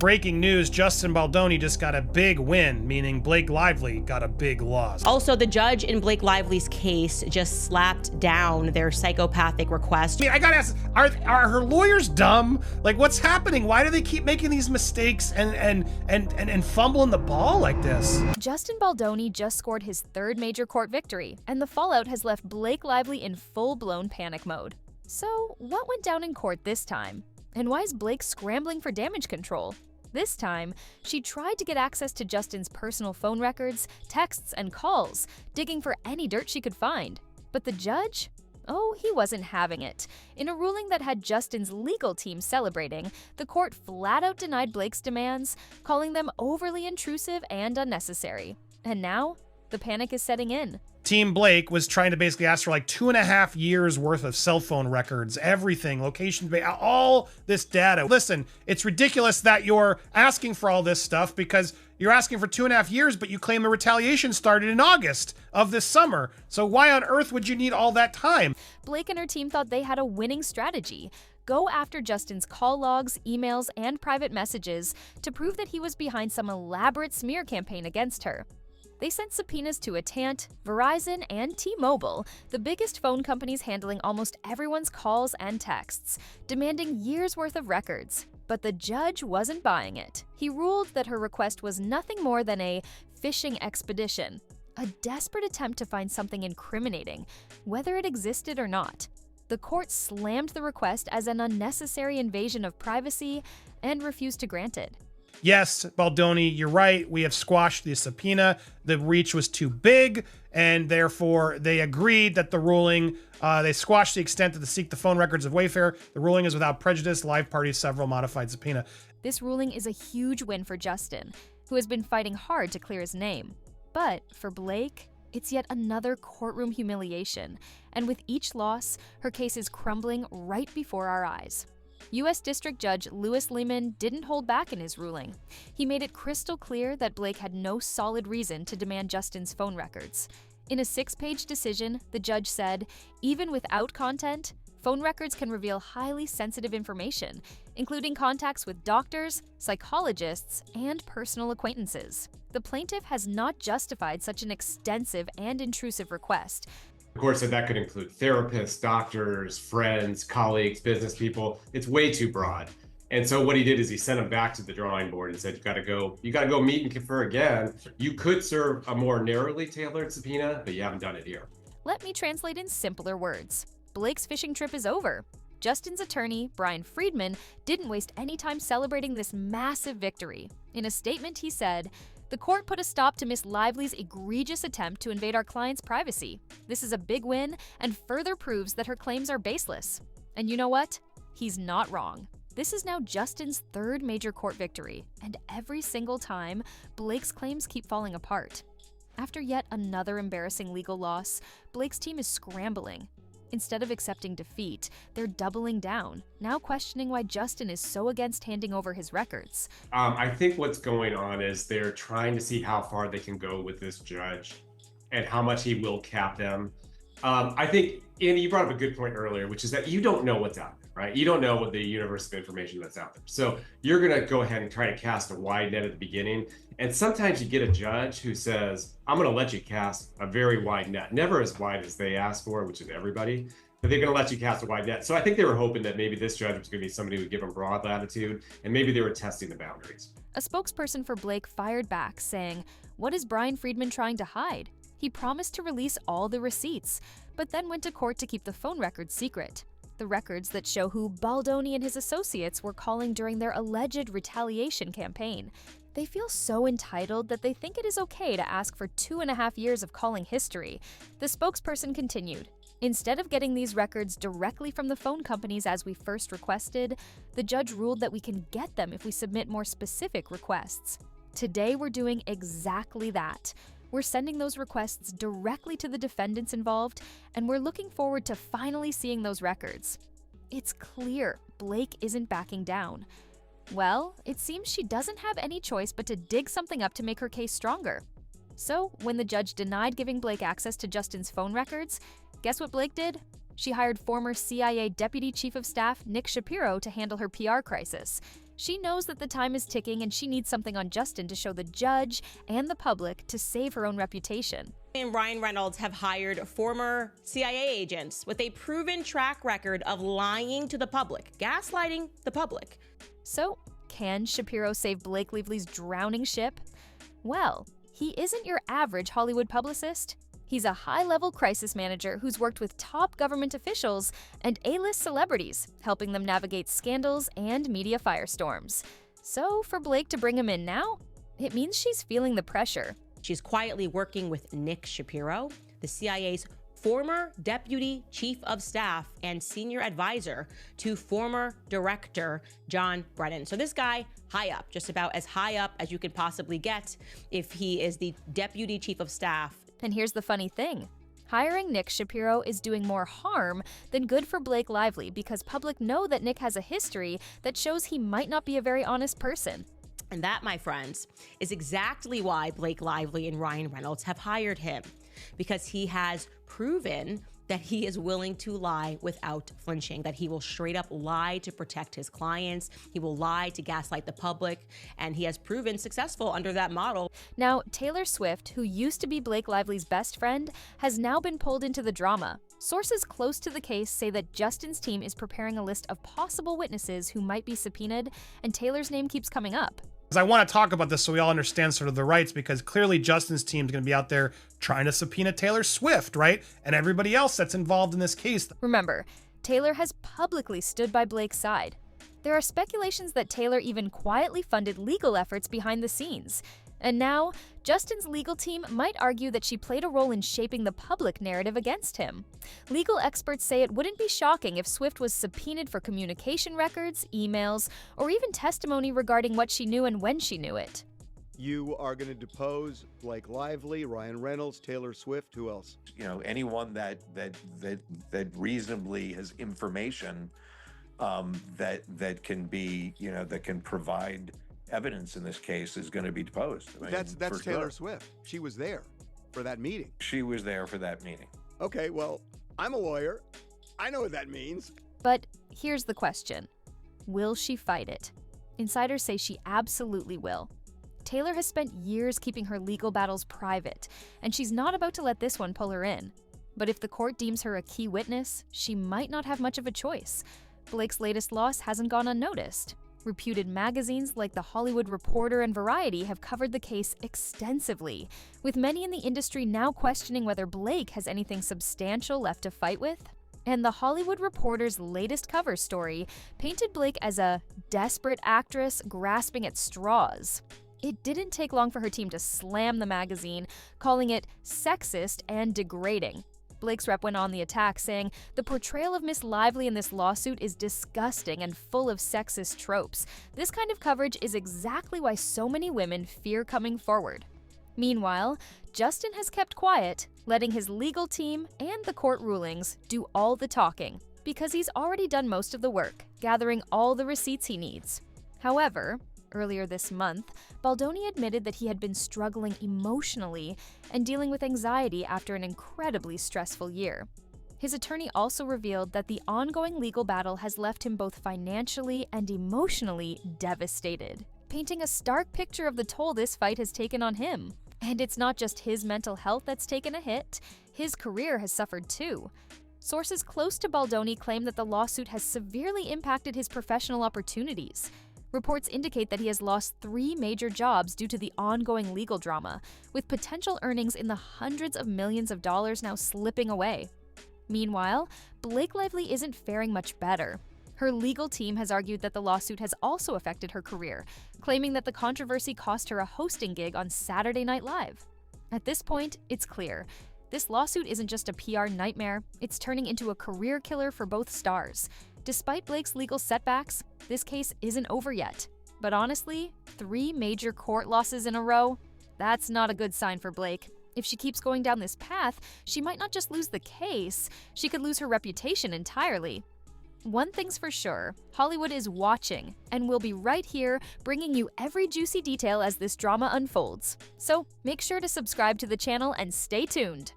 Breaking news, Justin Baldoni just got a big win, meaning Blake Lively got a big loss. Also, the judge in Blake Lively's case just slapped down their psychopathic request. I mean, I gotta ask, are her lawyers dumb? Like, what's happening? Why do they keep making these mistakes and fumbling the ball like this? Justin Baldoni just scored his third major court victory, and the fallout has left Blake Lively in full-blown panic mode. So, what went down in court this time? And why is Blake scrambling for damage control? This time, she tried to get access to Justin's personal phone records, texts, and calls, digging for any dirt she could find. But the judge? Oh, he wasn't having it. In a ruling that had Justin's legal team celebrating, the court flat out denied Blake's demands, calling them overly intrusive and unnecessary. And now, the panic is setting in. Team Blake was trying to basically ask for like 2.5 years worth of cell phone records, everything, location, all this data. Listen, it's ridiculous that you're asking for all this stuff because you're asking for 2.5 years, but you claim the retaliation started in August of this summer. So why on earth would you need all that time? Blake and her team thought they had a winning strategy. Go after Justin's call logs, emails, and private messages to prove that he was behind some elaborate smear campaign against her. They sent subpoenas to Atant, Verizon, and T-Mobile, the biggest phone companies handling almost everyone's calls and texts, demanding years' worth of records. But the judge wasn't buying it. He ruled that her request was nothing more than a fishing expedition, a desperate attempt to find something incriminating, whether it existed or not. The court slammed the request as an unnecessary invasion of privacy and refused to grant it. Yes, Baldoni, you're right. We have squashed the subpoena. The reach was too big, and therefore they agreed that the ruling, they squashed the extent to seek the phone records of Wayfair. The ruling is without prejudice. Live parties, several modified subpoena. This ruling is a huge win for Justin, who has been fighting hard to clear his name. But for Blake, it's yet another courtroom humiliation. And with each loss, her case is crumbling right before our eyes. U.S. District Judge Louis Lehman didn't hold back in his ruling. He made it crystal clear that Blake had no solid reason to demand Justin's phone records. In a 6-page decision, the judge said, even without content, phone records can reveal highly sensitive information, including contacts with doctors, psychologists, and personal acquaintances. The plaintiff has not justified such an extensive and intrusive request. The court said that could include therapists, doctors, friends, colleagues, business people. It's way too broad. And so what he did is he sent him back to the drawing board and said, you got to go meet and confer again. You could serve a more narrowly tailored subpoena, but you haven't done it here. Let me translate in simpler words. Blake's fishing trip is over. Justin's attorney, Brian Friedman, didn't waste any time celebrating this massive victory. In a statement, he said, "The court put a stop to Miss Lively's egregious attempt to invade our client's privacy. This is a big win and further proves that her claims are baseless." And you know what? He's not wrong. This is now Justin's third major court victory, and every single time, Blake's claims keep falling apart. After yet another embarrassing legal loss, Blake's team is scrambling. Instead of accepting defeat, they're doubling down, now questioning why Justin is so against handing over his records. I think what's going on is they're trying to see how far they can go with this judge and how much he will cap them. I think, Andy, you brought up a good point earlier, which is that you don't know what's out there, right? You don't know what the universe of information that's out there. So you're going to go ahead and try to cast a wide net at the beginning. And sometimes you get a judge who says, I'm going to let you cast a very wide net, never as wide as they ask for, which is everybody, but they're going to let you cast a wide net. So I think they were hoping that maybe this judge was going to be somebody who would give them broad latitude, and maybe they were testing the boundaries. A spokesperson for Blake fired back, saying, "What is Brian Friedman trying to hide? He promised to release all the receipts, but then went to court to keep the phone records secret. The records that show who Baldoni and his associates were calling during their alleged retaliation campaign. They feel so entitled that they think it is okay to ask for 2.5 years of calling history." The spokesperson continued, "Instead of getting these records directly from the phone companies as we first requested, the judge ruled that we can get them if we submit more specific requests. Today we're doing exactly that. We're sending those requests directly to the defendants involved, and we're looking forward to finally seeing those records." It's clear Blake isn't backing down. Well, it seems she doesn't have any choice but to dig something up to make her case stronger. So, when the judge denied giving Blake access to Justin's phone records, guess what Blake did? She hired former CIA Deputy Chief of Staff Nick Shapiro to handle her PR crisis. She knows that the time is ticking and she needs something on Justin to show the judge and the public to save her own reputation. And Ryan Reynolds have hired former CIA agents with a proven track record of lying to the public, gaslighting the public. So, can Shapiro save Blake Lively's drowning ship? Well, he isn't your average Hollywood publicist. He's a high-level crisis manager who's worked with top government officials and A-list celebrities, helping them navigate scandals and media firestorms. So, for Blake to bring him in now, it means she's feeling the pressure. She's quietly working with Nick Shapiro, the CIA's former deputy chief of staff and senior advisor to former director John Brennan. So this guy, high up, just about as high up as you could possibly get if he is the deputy chief of staff. And here's the funny thing. Hiring Nick Shapiro is doing more harm than good for Blake Lively because public know that Nick has a history that shows he might not be a very honest person. And that, my friends, is exactly why Blake Lively and Ryan Reynolds have hired him, because he has proven that he is willing to lie without flinching, that he will straight up lie to protect his clients, he will lie to gaslight the public, and he has proven successful under that model. Now, Taylor Swift, who used to be Blake Lively's best friend, has now been pulled into the drama. Sources close to the case say that Justin's team is preparing a list of possible witnesses who might be subpoenaed, and Taylor's name keeps coming up. I want to talk about this so we all understand sort of the rights, because clearly Justin's team is going to be out there trying to subpoena Taylor Swift, right? And everybody else that's involved in this case. Remember, Taylor has publicly stood by Blake's side. There are speculations that Taylor even quietly funded legal efforts behind the scenes. And now, Justin's legal team might argue that she played a role in shaping the public narrative against him. Legal experts say it wouldn't be shocking if Swift was subpoenaed for communication records, emails, or even testimony regarding what she knew and when she knew it. You are going to depose Blake Lively, Ryan Reynolds, Taylor Swift, who else? You know, anyone that reasonably has information that can be, you know, that can provide evidence in this case is going to be deposed. I mean, that's Taylor Swift. She was there for that meeting. She was there for that meeting. Okay, well, I'm a lawyer. I know what that means. But here's the question. Will she fight it? Insiders say she absolutely will. Taylor has spent years keeping her legal battles private, and she's not about to let this one pull her in. But if the court deems her a key witness, she might not have much of a choice. Blake's latest loss hasn't gone unnoticed. Reputed magazines like The Hollywood Reporter and Variety have covered the case extensively, with many in the industry now questioning whether Blake has anything substantial left to fight with. And The Hollywood Reporter's latest cover story painted Blake as a desperate actress grasping at straws. It didn't take long for her team to slam the magazine, calling it sexist and degrading. Blake's rep went on the attack, saying, "The portrayal of Miss Lively in this lawsuit is disgusting and full of sexist tropes. This kind of coverage is exactly why so many women fear coming forward." Meanwhile, Justin has kept quiet, letting his legal team and the court rulings do all the talking, because he's already done most of the work, gathering all the receipts he needs. However, earlier this month, Baldoni admitted that he had been struggling emotionally and dealing with anxiety after an incredibly stressful year. His attorney also revealed that the ongoing legal battle has left him both financially and emotionally devastated, painting a stark picture of the toll this fight has taken on him. And it's not just his mental health that's taken a hit, his career has suffered too. Sources close to Baldoni claim that the lawsuit has severely impacted his professional opportunities. Reports indicate that he has lost 3 major jobs due to the ongoing legal drama, with potential earnings in the hundreds of millions of dollars now slipping away. Meanwhile, Blake Lively isn't faring much better. Her legal team has argued that the lawsuit has also affected her career, claiming that the controversy cost her a hosting gig on Saturday Night Live. At this point, it's clear. This lawsuit isn't just a PR nightmare, it's turning into a career killer for both stars. Despite Blake's legal setbacks, this case isn't over yet. But honestly, 3 major court losses in a row? That's not a good sign for Blake. If she keeps going down this path, she might not just lose the case, she could lose her reputation entirely. One thing's for sure, Hollywood is watching, and we'll be right here bringing you every juicy detail as this drama unfolds. So make sure to subscribe to the channel and stay tuned.